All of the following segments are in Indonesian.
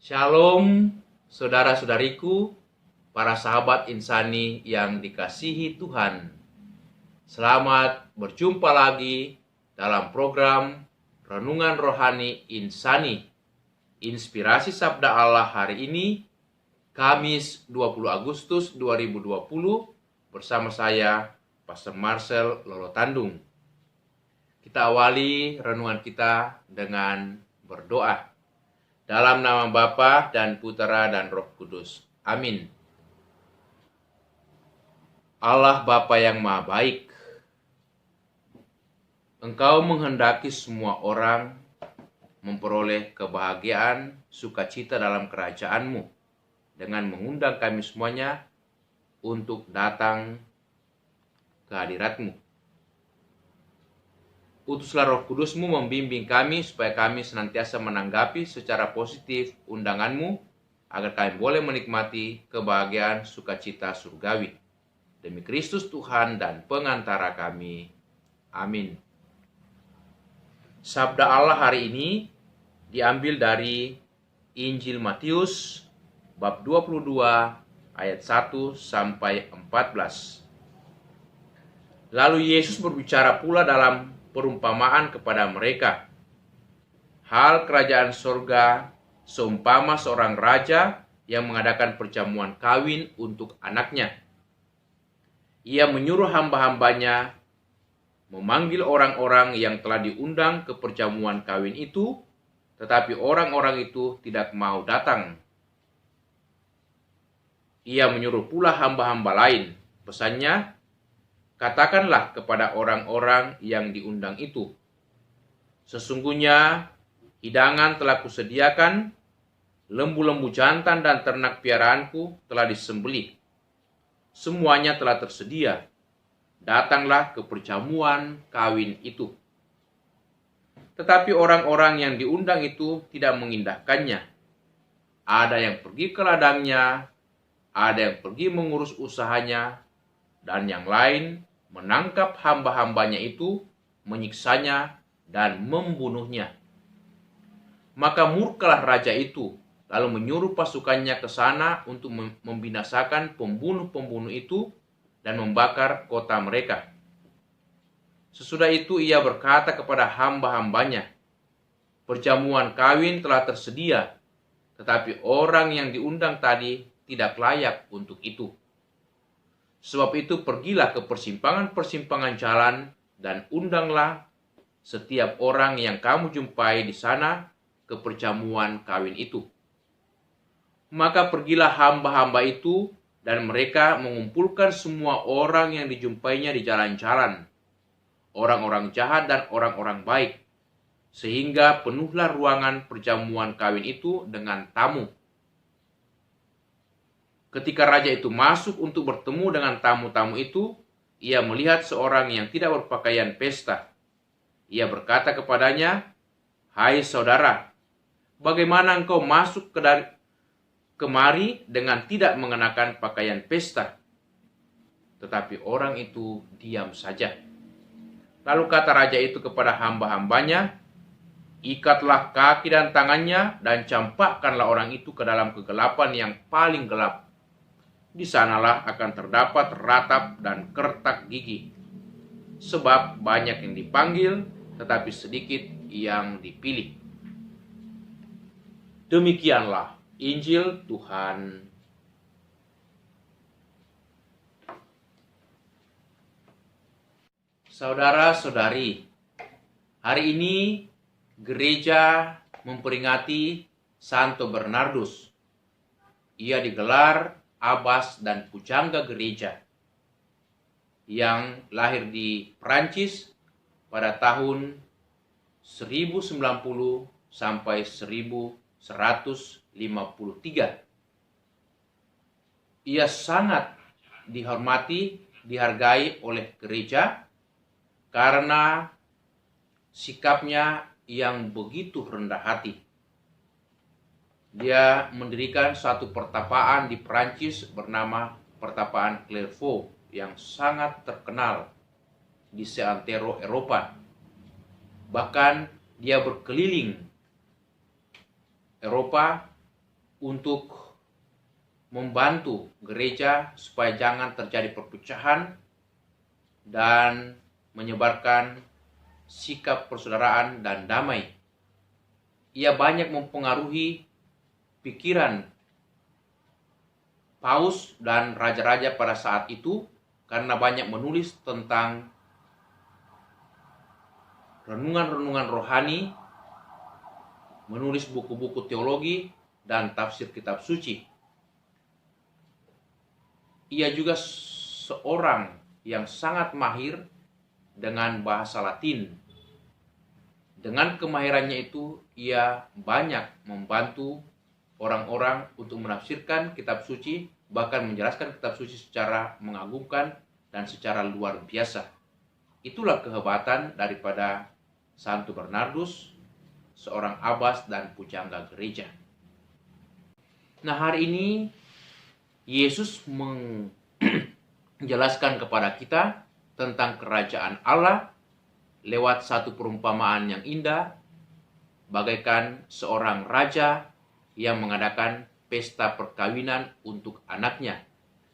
Shalom, saudara-saudariku, para sahabat insani yang dikasihi Tuhan. Selamat berjumpa lagi dalam program Renungan Rohani Insani. Inspirasi Sabda Allah hari ini, Kamis 20 Agustus 2020, bersama saya, Pastor Marcel Lolotandung. Kita awali renungan kita dengan berdoa. Dalam nama Bapa dan Putera dan Roh Kudus. Amin. Allah Bapa yang Maha Baik, Engkau menghendaki semua orang memperoleh kebahagiaan, sukacita dalam kerajaan-Mu dengan mengundang kami semuanya untuk datang ke hadirat-Mu. Utuslah Roh Kudus-Mu membimbing kami supaya kami senantiasa menanggapi secara positif undangan-Mu agar kami boleh menikmati kebahagiaan sukacita surgawi. Demi Kristus Tuhan dan pengantara kami. Amin. Sabda Allah hari ini diambil dari Injil Matius bab 22 ayat 1 sampai 14. Lalu Yesus berbicara pula dalam perumpamaan kepada mereka. Hal kerajaan sorga seumpama seorang raja yang mengadakan perjamuan kawin untuk anaknya. Ia menyuruh hamba-hambanya memanggil orang-orang yang telah diundang ke perjamuan kawin itu, tetapi orang-orang itu tidak mau datang. Ia menyuruh pula hamba-hamba lain. Pesannya, katakanlah kepada orang-orang yang diundang itu, sesungguhnya hidangan telah kusediakan, lembu-lembu jantan dan ternak piaraanku telah disembelih. Semuanya telah tersedia. Datanglah ke perjamuan kawin itu. Tetapi orang-orang yang diundang itu tidak mengindahkannya. Ada yang pergi ke ladangnya, ada yang pergi mengurus usahanya, dan yang lain menangkap hamba-hambanya itu, menyiksanya, dan membunuhnya. Maka murkalah raja itu, lalu menyuruh pasukannya ke sana untuk membinasakan pembunuh-pembunuh itu dan membakar kota mereka. Sesudah itu ia berkata kepada hamba-hambanya, perjamuan kawin telah tersedia, tetapi orang yang diundang tadi tidak layak untuk itu. Sebab itu pergilah ke persimpangan-persimpangan jalan dan undanglah setiap orang yang kamu jumpai di sana ke perjamuan kawin itu. Maka pergilah hamba-hamba itu dan mereka mengumpulkan semua orang yang dijumpainya di jalan-jalan, orang-orang jahat dan orang-orang baik, sehingga penuhlah ruangan perjamuan kawin itu dengan tamu. Ketika raja itu masuk untuk bertemu dengan tamu-tamu itu, ia melihat seorang yang tidak berpakaian pesta. Ia berkata kepadanya, "Hai saudara, bagaimana engkau masuk kemari dengan tidak mengenakan pakaian pesta?" Tetapi orang itu diam saja. Lalu kata raja itu kepada hamba-hambanya, "Ikatlah kaki dan tangannya dan campakkanlah orang itu ke dalam kegelapan yang paling gelap. Di sanalah akan terdapat ratap dan kertak gigi. Sebab banyak yang dipanggil, tetapi sedikit yang dipilih." Demikianlah Injil Tuhan. Saudara-saudari, hari ini gereja memperingati Santo Bernardus. Ia digelar abbas dan pujangga gereja yang lahir di Prancis pada tahun 1090 sampai 1153. Ia sangat dihormati, dihargai oleh gereja karena sikapnya yang begitu rendah hati. Dia mendirikan satu pertapaan di Prancis bernama Pertapaan Clairvaux yang sangat terkenal di seantero Eropa. Bahkan dia berkeliling Eropa untuk membantu gereja supaya jangan terjadi perpecahan dan menyebarkan sikap persaudaraan dan damai. Ia banyak mempengaruhi pikiran paus dan raja-raja pada saat itu karena banyak menulis tentang renungan-renungan rohani, menulis buku-buku teologi dan tafsir kitab suci. Ia juga seorang yang sangat mahir dengan bahasa Latin. Dengan kemahirannya itu, ia banyak membantu orang-orang untuk menafsirkan kitab suci, bahkan menjelaskan kitab suci secara mengagumkan dan secara luar biasa. Itulah kehebatan daripada Santo Bernardus, seorang abbas dan pujangga gereja. Nah, hari ini Yesus menjelaskan kepada kita tentang kerajaan Allah lewat satu perumpamaan yang indah, bagaikan seorang raja yang mengadakan pesta perkawinan untuk anaknya,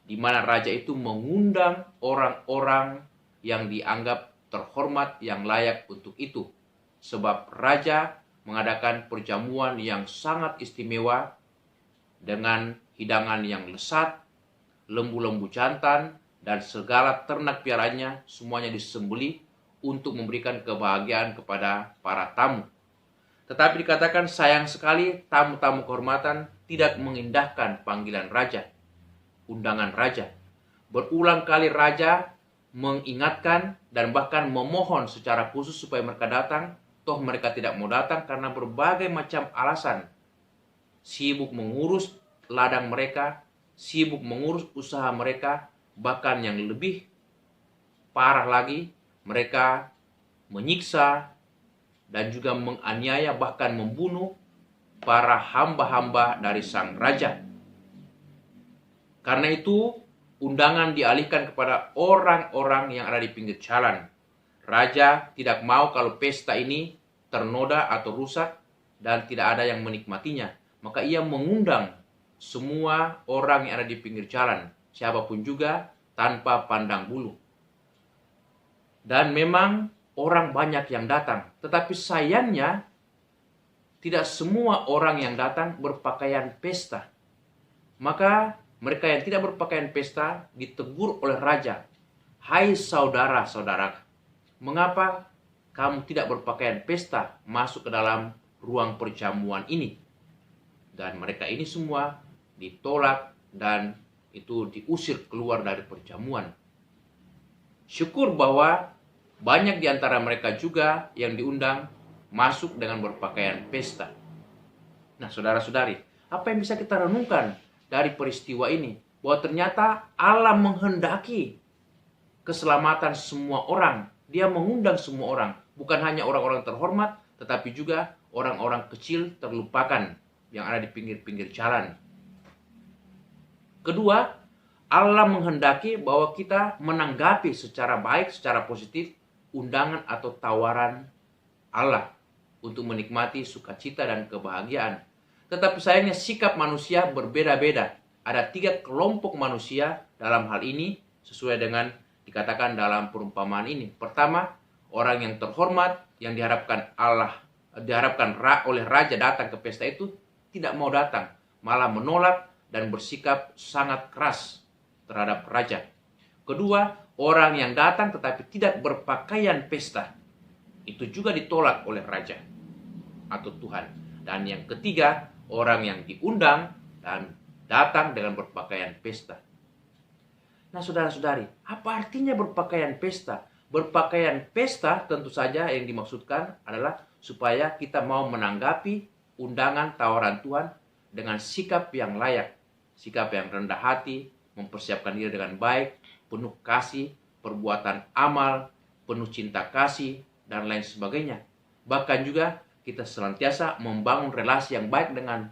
di mana raja itu mengundang orang-orang yang dianggap terhormat yang layak untuk itu. Sebab raja mengadakan perjamuan yang sangat istimewa dengan hidangan yang lesat, lembu-lembu jantan, dan segala ternak piaranya semuanya disembelih untuk memberikan kebahagiaan kepada para tamu. Tetapi dikatakan sayang sekali tamu-tamu kehormatan tidak mengindahkan panggilan raja, undangan raja. Berulang kali raja mengingatkan dan bahkan memohon secara khusus supaya mereka datang, toh mereka tidak mau datang karena berbagai macam alasan. Sibuk mengurus ladang mereka, sibuk mengurus usaha mereka, bahkan yang lebih parah lagi, mereka menyiksa dan juga menganiaya bahkan membunuh para hamba-hamba dari sang raja. Karena itu, undangan dialihkan kepada orang-orang yang ada di pinggir jalan. Raja tidak mau kalau pesta ini ternoda atau rusak dan tidak ada yang menikmatinya. Maka ia mengundang semua orang yang ada di pinggir jalan, siapapun juga, tanpa pandang bulu. Dan memang orang banyak yang datang, tetapi sayangnya tidak semua orang yang datang berpakaian pesta. Maka mereka yang tidak berpakaian pesta ditegur oleh raja. Hai saudara-saudara, mengapa kamu tidak berpakaian pesta masuk ke dalam ruang perjamuan ini? Dan mereka ini semua ditolak dan itu diusir keluar dari perjamuan. Syukur bahwa banyak di antara mereka juga yang diundang masuk dengan berpakaian pesta. Nah, saudara-saudari, apa yang bisa kita renungkan dari peristiwa ini? Bahwa ternyata Allah menghendaki keselamatan semua orang. Dia mengundang semua orang. Bukan hanya orang-orang terhormat, tetapi juga orang-orang kecil terlupakan yang ada di pinggir-pinggir jalan. Kedua, Allah menghendaki bahwa kita menanggapi secara baik, secara positif, undangan atau tawaran Allah untuk menikmati sukacita dan kebahagiaan. Tetapi sayangnya sikap manusia berbeda-beda. Ada 3 kelompok manusia dalam hal ini sesuai dengan dikatakan dalam perumpamaan ini. Pertama, orang yang terhormat yang diharapkan oleh raja datang ke pesta itu tidak mau datang, malah menolak dan bersikap sangat keras terhadap raja. Kedua, orang yang datang tetapi tidak berpakaian pesta, itu juga ditolak oleh raja atau Tuhan. Dan yang ketiga, orang yang diundang dan datang dengan berpakaian pesta. Nah, saudara-saudari, apa artinya berpakaian pesta? Berpakaian pesta tentu saja yang dimaksudkan adalah supaya kita mau menanggapi undangan tawaran Tuhan dengan sikap yang layak, sikap yang rendah hati, mempersiapkan diri dengan baik, penuh kasih, perbuatan amal, penuh cinta kasih, dan lain sebagainya. Bahkan juga kita senantiasa membangun relasi yang baik dengan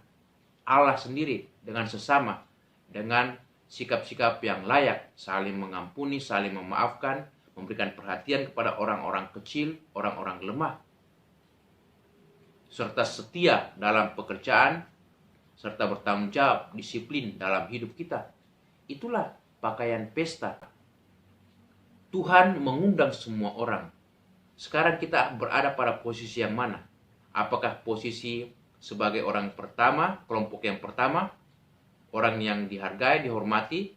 Allah sendiri, dengan sesama, dengan sikap-sikap yang layak, saling mengampuni, saling memaafkan, memberikan perhatian kepada orang-orang kecil, orang-orang lemah, serta setia dalam pekerjaan, serta bertanggung jawab, disiplin dalam hidup kita. Itulah pakaian pesta. Tuhan mengundang semua orang. Sekarang kita berada pada posisi yang mana? Apakah posisi sebagai orang pertama, kelompok yang pertama, orang yang dihargai, dihormati,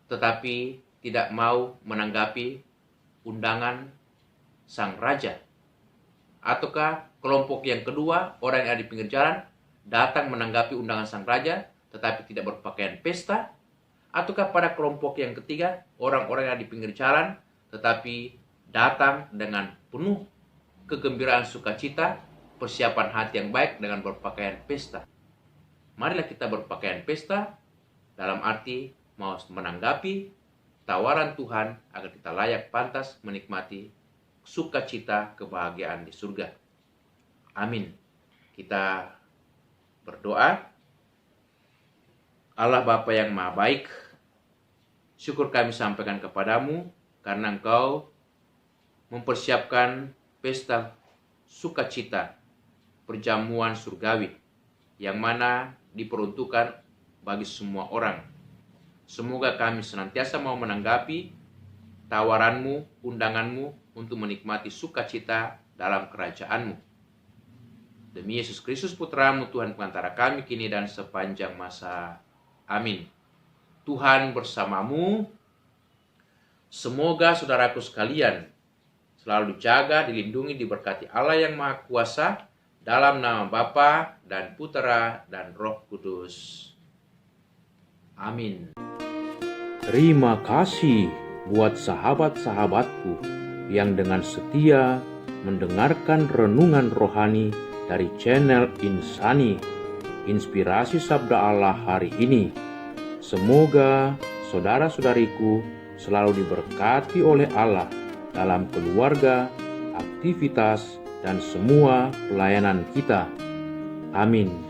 tetapi tidak mau menanggapi undangan sang raja? Ataukah kelompok yang kedua, orang yang ada di pinggir jalan, datang menanggapi undangan sang raja, tetapi tidak berpakaian pesta? Ataukah pada kelompok yang ketiga, orang-orang yang ada di pinggir jalan, tetapi datang dengan penuh kegembiraan sukacita, persiapan hati yang baik dengan berpakaian pesta? Marilah kita berpakaian pesta dalam arti mau menanggapi tawaran Tuhan agar kita layak pantas menikmati sukacita kebahagiaan di surga. Amin. Kita berdoa. Allah Bapa yang Maha Baik, syukur kami sampaikan kepadamu karena Engkau mempersiapkan pesta sukacita, perjamuan surgawi, yang mana diperuntukkan bagi semua orang. Semoga kami senantiasa mau menanggapi tawaran-Mu, undangan-Mu untuk menikmati sukacita dalam kerajaan-Mu. Demi Yesus Kristus Putra-Mu, Tuhan pengantara kami kini dan sepanjang masa. Amin. Tuhan bersamamu. Semoga saudaraku sekalian selalu dijaga, dilindungi, diberkati Allah yang Maha Kuasa, dalam nama Bapa dan Putera dan Roh Kudus. Amin. Terima kasih buat sahabat-sahabatku yang dengan setia mendengarkan renungan rohani dari channel Insani, Inspirasi Sabda Allah hari ini. Semoga saudara-saudariku selalu diberkati oleh Allah dalam keluarga, aktivitas, dan semua pelayanan kita. Amin.